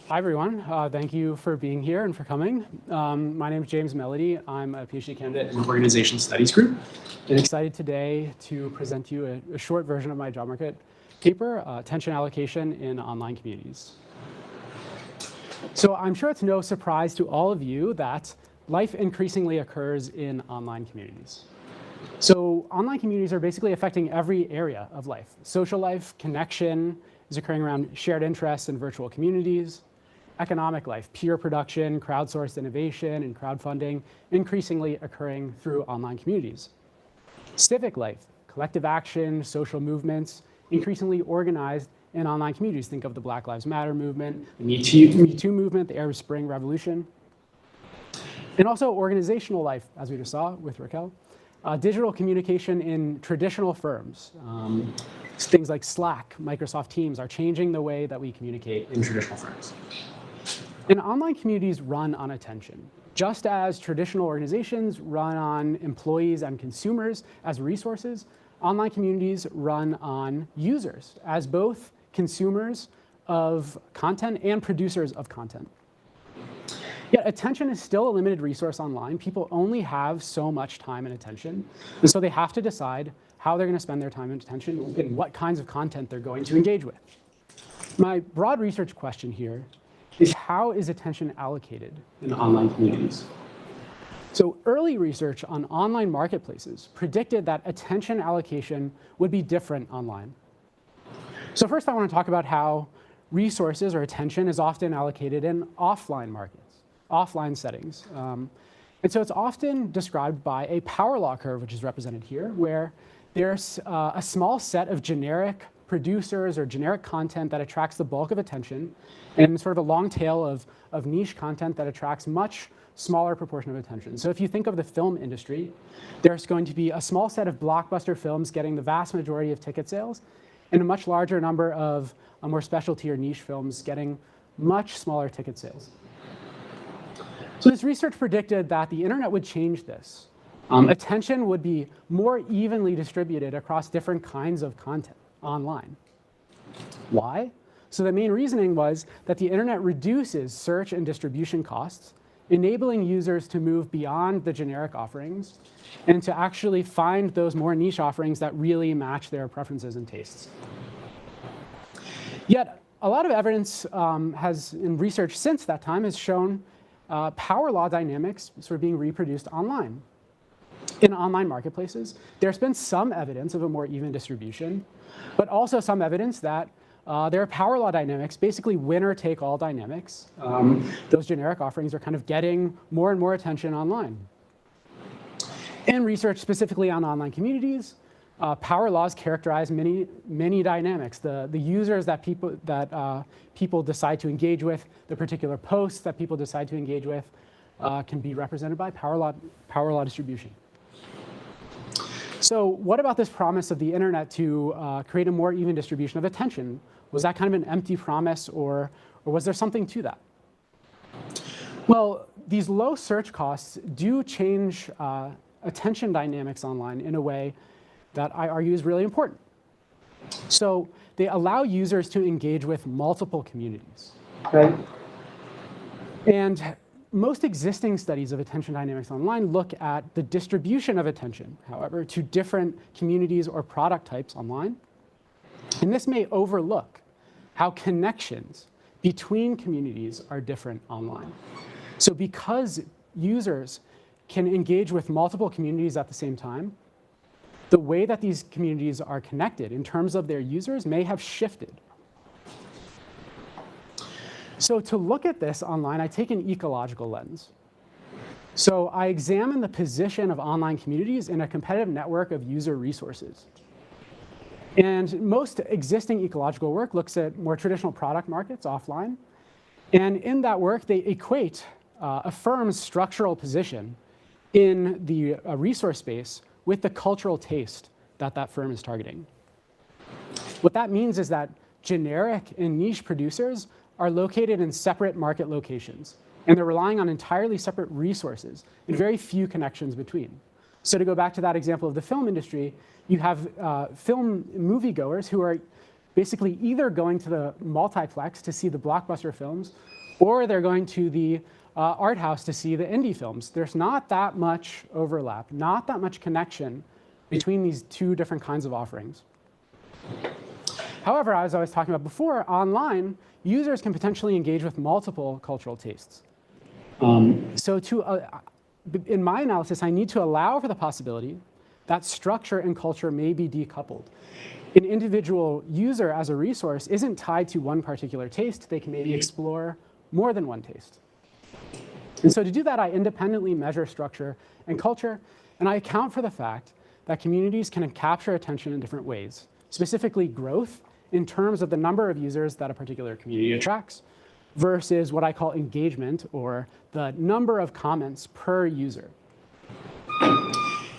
Hi, everyone. Thank you for being here and for coming. My name is James Mellody. I'm a PhD candidate in the Organization Studies group. And excited today to present to you a short version of my job market paper, Attention Allocation in Online Communities. So I'm sure it's no surprise to all of you that life increasingly occurs in online communities. So online communities are basically affecting every area of life. Social life, connection is occurring around shared interests and virtual communities. Economic life, peer production, crowdsourced innovation, and crowdfunding increasingly occurring through online communities. Civic life, collective action, social movements, increasingly organized in online communities. Think of the Black Lives Matter movement, the Me Too movement, the Arab Spring Revolution. And also organizational life, as we just saw with Raquel. Digital communication in traditional firms. Things like Slack, Microsoft Teams are changing the way that we communicate in traditional firms. And online communities run on attention. Just as traditional organizations run on employees and consumers as resources, online communities run on users as both consumers of content and producers of content. Yet attention is still a limited resource online. People only have so much time and attention. And so they have to decide how they're going to spend their time and attention and what kinds of content they're going to engage with. My broad research question here is, how is attention allocated in online communities? So early research on online marketplaces predicted that attention allocation would be different online. So first I want to talk about how resources or attention is often allocated in offline markets, offline settings. And so it's often described by a power law curve, which is represented here, where there's a small set of generic producers or generic content that attracts the bulk of attention, and sort of a long tail of niche content that attracts much smaller proportion of attention. So if you think of the film industry, there's going to be a small set of blockbuster films getting the vast majority of ticket sales, and a much larger number of more specialty or niche films getting much smaller ticket sales. So this research predicted that the internet would change this. Attention would be more evenly distributed across different kinds of content online. Why? So the main reasoning was that the internet reduces search and distribution costs, enabling users to move beyond the generic offerings and to actually find those more niche offerings that really match their preferences and tastes. Yet a lot of evidence in research since that time has shown power law dynamics sort of being reproduced online. In online marketplaces, there's been some evidence of a more even distribution, but also some evidence that there are power law dynamics, basically winner-take-all dynamics. Those generic offerings are kind of getting more and more attention online. In research specifically on online communities, power laws characterize many dynamics. The users that people decide to engage with, the particular posts that people decide to engage with, can be represented by power law distribution. So what about this promise of the internet to create a more even distribution of attention? Was that kind of an empty promise, or was there something to that? Well, these low search costs do change attention dynamics online in a way that I argue is really important. So they allow users to engage with multiple communities, right? And most existing studies of attention dynamics online look at the distribution of attention, however, to different communities or product types online. And this may overlook how connections between communities are different online. So because users can engage with multiple communities at the same time, the way that these communities are connected in terms of their users may have shifted. So to look at this online, I take an ecological lens. So I examine the position of online communities in a competitive network of user resources. And most existing ecological work looks at more traditional product markets offline. And in that work, they equate a firm's structural position in the resource space with the cultural taste that that firm is targeting. What that means is that generic and niche producers are located in separate market locations, and they're relying on entirely separate resources and very few connections between. So to go back to that example of the film industry, you have film moviegoers who are basically either going to the multiplex to see the blockbuster films, or they're going to the art house to see the indie films. There's not that much overlap, not that much connection between these two different kinds of offerings. However, as I was talking about before, online, users can potentially engage with multiple cultural tastes. So in my analysis, I need to allow for the possibility that structure and culture may be decoupled. An individual user as a resource isn't tied to one particular taste. They can maybe explore more than one taste. And so to do that, I independently measure structure and culture, and I account for the fact that communities can capture attention in different ways, specifically growth in terms of the number of users that a particular community attracts versus what I call engagement, or the number of comments per user.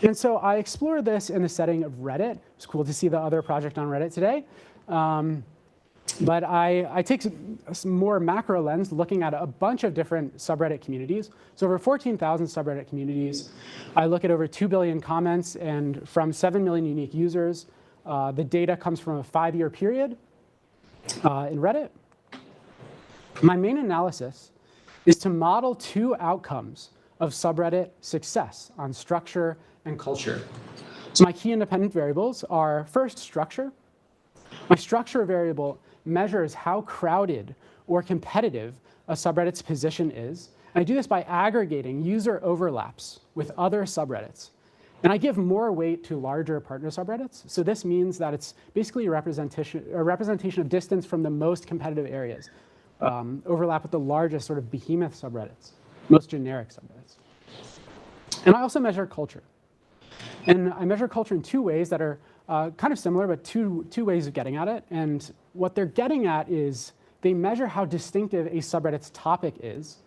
And so I explore this in the setting of Reddit. It's cool to see the other project on Reddit today. But I take a more macro lens looking at a bunch of different subreddit communities. So over 14,000 subreddit communities. I look at over 2 billion comments and from 7 million unique users. The data comes from a 5-year period in Reddit. My main analysis is to model 2 outcomes of subreddit success on structure and culture. So my key independent variables are, first, structure. My structure variable measures how crowded or competitive a subreddit's position is. And I do this by aggregating user overlaps with other subreddits. And I give more weight to larger partner subreddits. So this means that it's basically a representation of distance from the most competitive areas. Overlap with the largest sort of behemoth subreddits, most generic subreddits. And I also measure culture. And I measure culture in 2 ways that are kind of similar, but two ways of getting at it. And what they're getting at is they measure how distinctive a subreddit's topic is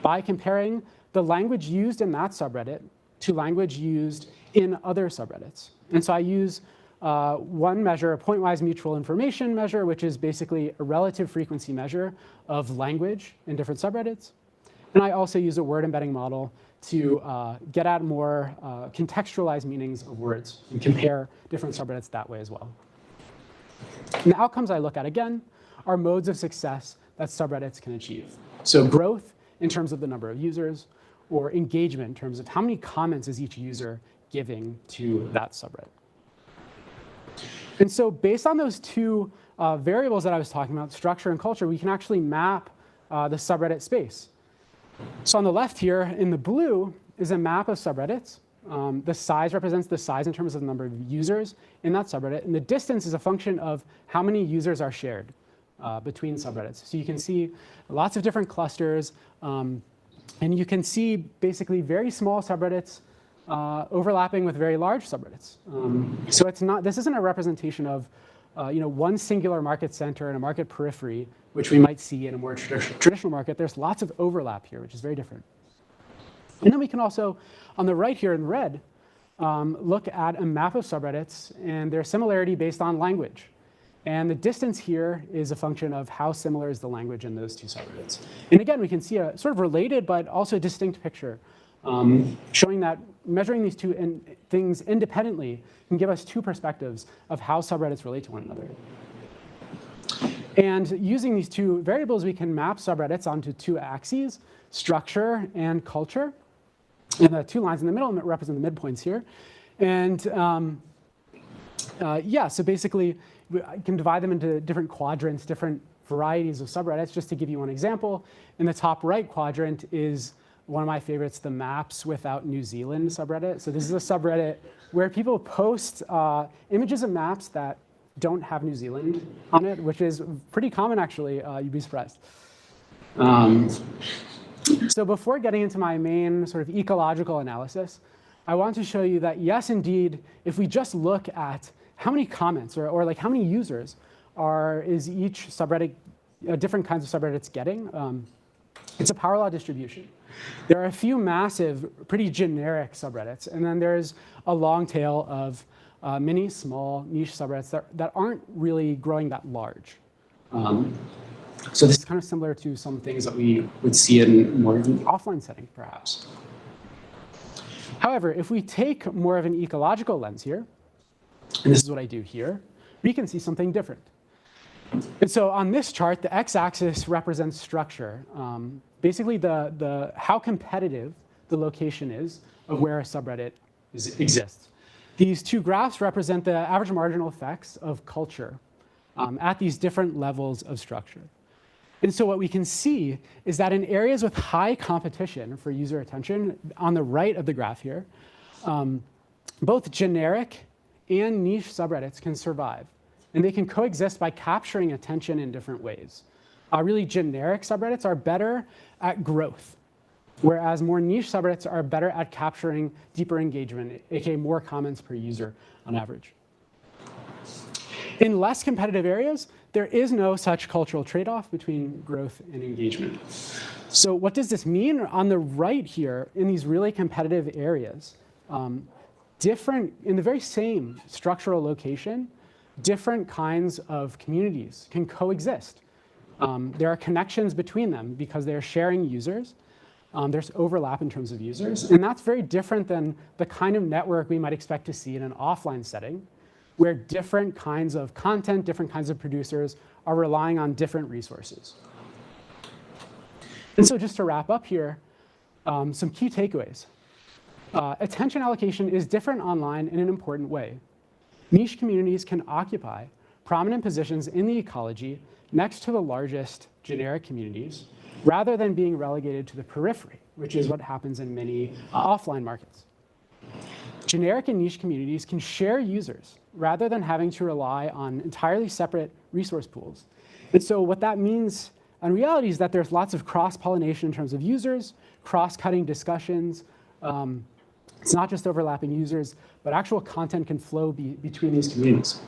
by comparing the language used in that subreddit to language used in other subreddits. And so I use one measure, a point-wise mutual information measure, which is basically a relative frequency measure of language in different subreddits. And I also use a word embedding model to get at more contextualized meanings of words and compare different subreddits that way as well. And the outcomes I look at, again, are modes of success that subreddits can achieve. So growth in terms of the number of users, or engagement in terms of how many comments is each user giving to that subreddit. And so based on those 2 variables that I was talking about, structure and culture, we can actually map the subreddit space. So on the left here in the blue is a map of subreddits. The size represents the size in terms of the number of users in that subreddit. And the distance is a function of how many users are shared between subreddits. So you can see lots of different clusters. And you can see basically very small subreddits overlapping with very large subreddits. So this isn't a representation of one singular market center and a market periphery, which we might see in a more traditional market. There's lots of overlap here, which is very different. And then we can also, on the right here in red, look at a map of subreddits and their similarity based on language. And the distance here is a function of how similar is the language in those 2 subreddits. And again, we can see a sort of related but also distinct picture showing that measuring these 2 things independently can give us 2 perspectives of how subreddits relate to one another. And using these 2 variables, we can map subreddits onto 2 axes, structure and culture. And the 2 lines in the middle represent the midpoints here. And yeah, so basically, I can divide them into different quadrants, different varieties of subreddits. Just to give you one example, in the top right quadrant is one of my favorites, the Maps Without New Zealand subreddit. So this is a subreddit where people post images of maps that don't have New Zealand on it, which is pretty common, actually. You'd be surprised. So before getting into my main sort of ecological analysis, I want to show you that, yes, indeed, if we just look at how many comments or like how many users is each subreddit, different kinds of subreddits getting, it's a power law distribution. There are a few massive, pretty generic subreddits, and then there's a long tail of many small niche subreddits that aren't really growing that large. So this is kind of similar to some things that we would see in more of an offline setting, perhaps. However, if we take more of an ecological lens here, and this is what I do here, we can see something different. And so on this chart, the x-axis represents structure. Basically, how competitive the location is of where a subreddit exists. These two graphs represent the average marginal effects of culture at these different levels of structure. And so what we can see is that in areas with high competition for user attention, on the right of the graph here, both generic and niche subreddits can survive. And they can coexist by capturing attention in different ways. Really generic subreddits are better at growth, whereas more niche subreddits are better at capturing deeper engagement, aka more comments per user on average. In less competitive areas, there is no such cultural trade-off between growth and engagement. So what does this mean? On the right here, in these really competitive areas, in the very same structural location, different kinds of communities can coexist. There are connections between them because they're sharing users. There's overlap in terms of users. And that's very different than the kind of network we might expect to see in an offline setting, where different kinds of content, different kinds of producers are relying on different resources. And so just to wrap up here, some key takeaways. Attention allocation is different online in an important way. Niche communities can occupy prominent positions in the ecology next to the largest generic communities, rather than being relegated to the periphery, which is what happens in many offline markets. Generic and niche communities can share users rather than having to rely on entirely separate resource pools. And so what that means in reality is that there's lots of cross-pollination in terms of users, cross-cutting discussions. It's not just overlapping users, but actual content can flow between these communities.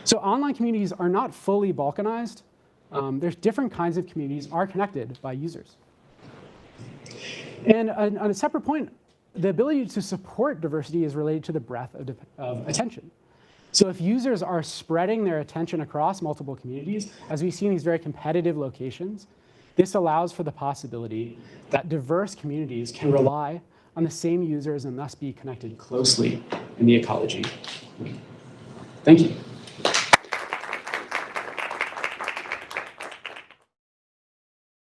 So online communities are not fully balkanized. There's different kinds of communities are connected by users. And on a separate point, the ability to support diversity is related to the breadth of attention. So if users are spreading their attention across multiple communities, as we see in these very competitive locations, this allows for the possibility that diverse communities can rely on the same users and thus be connected closely in the ecology. Thank you.